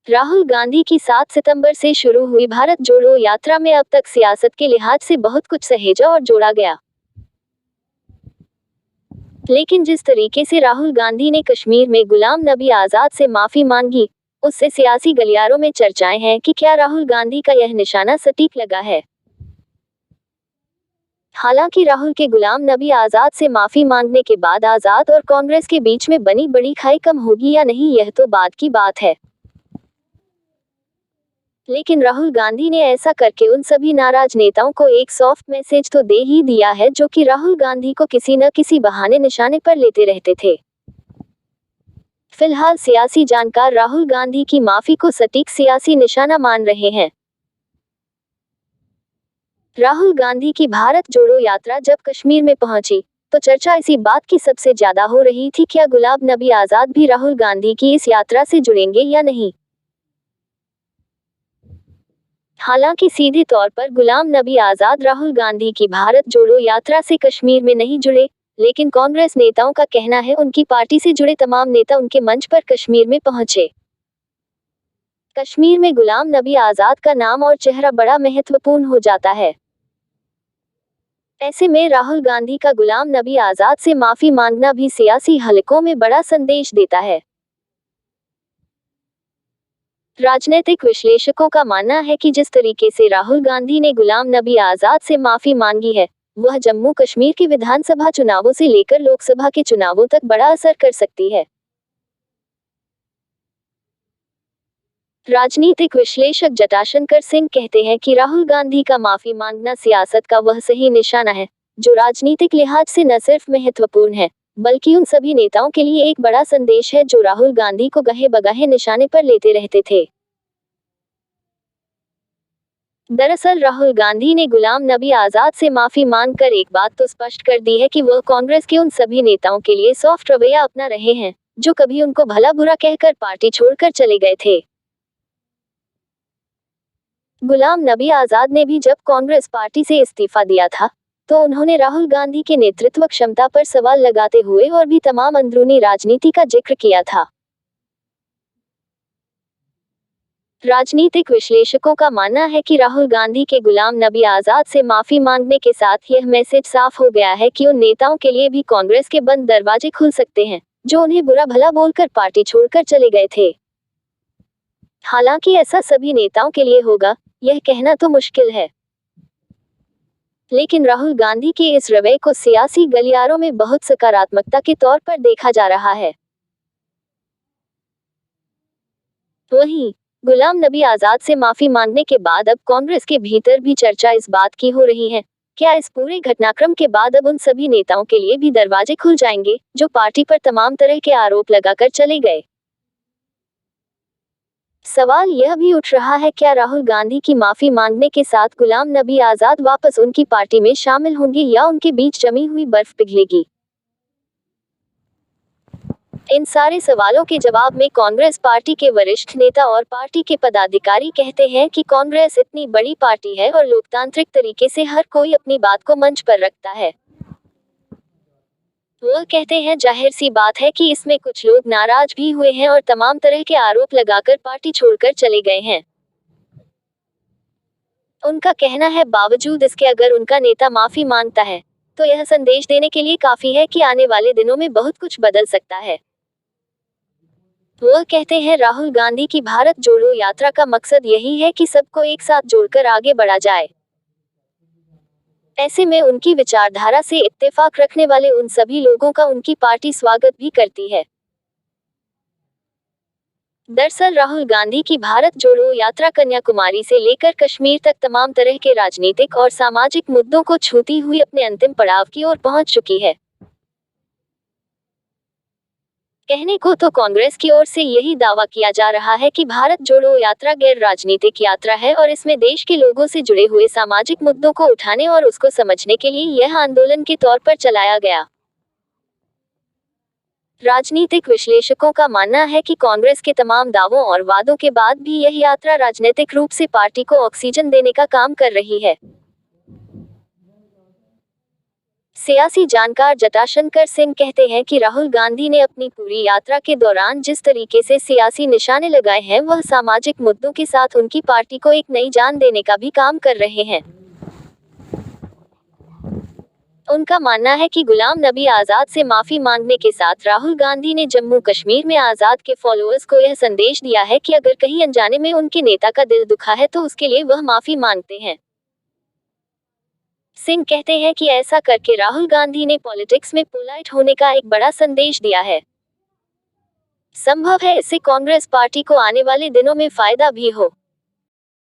राहुल गांधी की 7 सितंबर से शुरू हुई भारत जोड़ो यात्रा में अब तक सियासत के लिहाज से बहुत कुछ सहेजा और जोड़ा गया। लेकिन जिस तरीके से राहुल गांधी ने कश्मीर में गुलाम नबी आजाद से माफी मांगी, उससे सियासी गलियारों में चर्चाएं हैं कि क्या राहुल गांधी का यह निशाना सटीक लगा है। हालांकि राहुल के गुलाम नबी आजाद से माफी मांगने के बाद आजाद और कांग्रेस के बीच में बनी बड़ी खाई कम होगी या नहीं, यह तो बाद की बात है। लेकिन राहुल गांधी ने ऐसा करके उन सभी नाराज नेताओं को एक सॉफ्ट मैसेज तो दे ही दिया है, जो कि राहुल गांधी को किसी न किसी बहाने निशाने पर लेते रहते थे। फिलहाल सियासी जानकार राहुल गांधी की माफी को सटीक सियासी निशाना मान रहे हैं। राहुल गांधी की भारत जोड़ो यात्रा जब कश्मीर में पहुंची, तो चर्चा इसी बात की सबसे ज्यादा हो रही थी, क्या गुलाम नबी आजाद भी राहुल गांधी की इस यात्रा से जुड़ेंगे या नहीं। हालांकि सीधे तौर पर गुलाम नबी आजाद राहुल गांधी की भारत जोड़ो यात्रा से कश्मीर में नहीं जुड़े, लेकिन कांग्रेस नेताओं का कहना है उनकी पार्टी से जुड़े तमाम नेता उनके मंच पर कश्मीर में पहुंचे। कश्मीर में गुलाम नबी आजाद का नाम और चेहरा बड़ा महत्वपूर्ण हो जाता है। ऐसे में राहुल गांधी का गुलाम नबी आजाद से माफी मांगना भी सियासी हलकों में बड़ा संदेश देता है। राजनीतिक विश्लेषकों का मानना है कि जिस तरीके से राहुल गांधी ने गुलाम नबी आजाद से माफी मांगी है, वह जम्मू कश्मीर के विधानसभा चुनावों से लेकर लोकसभा के चुनावों तक बड़ा असर कर सकती है। राजनीतिक विश्लेषक जटाशंकर सिंह कहते हैं कि राहुल गांधी का माफी मांगना सियासत का वह सही निशाना है, जो राजनीतिक लिहाज से न सिर्फ महत्वपूर्ण है, बल्कि उन सभी नेताओं के लिए एक बड़ा संदेश है जो राहुल गांधी को गहे बगाहे निशाने पर लेते रहते थे। दरअसल राहुल गांधी ने गुलाम नबी आजाद से माफी मांगकर एक बात तो स्पष्ट कर दी है कि वह कांग्रेस के उन सभी नेताओं के लिए सॉफ्ट रवैया अपना रहे हैं, जो कभी उनको भला बुरा कहकर पार्टी छोड़कर चले गए थे। गुलाम नबी आजाद ने भी जब कांग्रेस पार्टी से इस्तीफा दिया था, तो उन्होंने राहुल गांधी के नेतृत्व क्षमता पर सवाल लगाते हुए और भी तमाम अंदरूनी राजनीति का जिक्र किया था। राजनीतिक विश्लेषकों का मानना है कि राहुल गांधी के गुलाम नबी आजाद से माफी मांगने के साथ यह मैसेज साफ हो गया है कि उन नेताओं के लिए भी कांग्रेस के बंद दरवाजे खुल सकते हैं, जो उन्हें बुरा भला बोलकर पार्टी छोड़कर चले गए थे। हालांकि ऐसा सभी नेताओं के लिए होगा, यह कहना तो मुश्किल है। लेकिन राहुल गांधी के इस रवैये को सियासी गलियारों में बहुत सकारात्मकता के तौर पर देखा जा रहा है। वहीं गुलाम नबी आजाद से माफी मांगने के बाद अब कांग्रेस के भीतर भी चर्चा इस बात की हो रही है, क्या इस पूरे घटनाक्रम के बाद अब उन सभी नेताओं के लिए भी दरवाजे खुल जाएंगे, जो पार्टी पर तमाम तरह के आरोप लगाकर चले गए। सवाल यह भी उठ रहा है, क्या राहुल गांधी की माफी मांगने के साथ गुलाम नबी आजाद वापस उनकी पार्टी में शामिल होंगे या उनके बीच जमी हुई बर्फ पिघलेगी। इन सारे सवालों के जवाब में कांग्रेस पार्टी के वरिष्ठ नेता और पार्टी के पदाधिकारी कहते हैं कि कांग्रेस इतनी बड़ी पार्टी है और लोकतांत्रिक तरीके से हर कोई अपनी बात को मंच पर रखता है। वह कहते हैं, जाहिर सी बात है कि इसमें कुछ लोग नाराज भी हुए हैं और तमाम तरह के आरोप लगाकर पार्टी छोड़कर चले गए हैं। उनका कहना है, बावजूद इसके अगर उनका नेता माफी मांगता है, तो यह संदेश देने के लिए काफी है कि आने वाले दिनों में बहुत कुछ बदल सकता है। वह कहते हैं, राहुल गांधी की भारत जोड़ो यात्रा का मकसद यही है कि सबको एक साथ जोड़कर आगे बढ़ा जाए। ऐसे में उनकी विचारधारा से इत्तेफाक रखने वाले उन सभी लोगों का उनकी पार्टी स्वागत भी करती है। दरअसल राहुल गांधी की भारत जोड़ो यात्रा कन्याकुमारी से लेकर कश्मीर तक तमाम तरह के राजनीतिक और सामाजिक मुद्दों को छूती हुई अपने अंतिम पड़ाव की ओर पहुंच चुकी है। कहने को तो कांग्रेस की ओर से यही दावा किया जा रहा है कि भारत जोड़ो यात्रा गैर राजनीतिक यात्रा है और इसमें देश के लोगों से जुड़े हुए सामाजिक मुद्दों को उठाने और उसको समझने के लिए यह आंदोलन के तौर पर चलाया गया। राजनीतिक विश्लेषकों का मानना है कि कांग्रेस के तमाम दावों और वादों के बाद भी यह यात्रा राजनीतिक रूप से पार्टी को ऑक्सीजन देने का काम कर रही है। सियासी जानकार जटाशंकर सिंह कहते हैं कि राहुल गांधी ने अपनी पूरी यात्रा के दौरान जिस तरीके से सियासी निशाने लगाए हैं वह सामाजिक मुद्दों के साथ उनकी पार्टी को एक नई जान देने का भी काम कर रहे हैं। उनका मानना है कि गुलाम नबी आजाद से माफी मांगने के साथ राहुल गांधी ने जम्मू कश्मीर में आजाद के फॉलोअर्स को यह संदेश दिया है कि अगर कहीं अनजाने में उनके नेता का दिल दुखा है तो उसके लिए वह माफी मांगते हैं। सिंह कहते हैं कि ऐसा करके राहुल गांधी ने पॉलिटिक्स में पोलाइट होने का एक बड़ा संदेश दिया है। संभव है इससे कांग्रेस पार्टी को आने वाले दिनों में फायदा भी हो।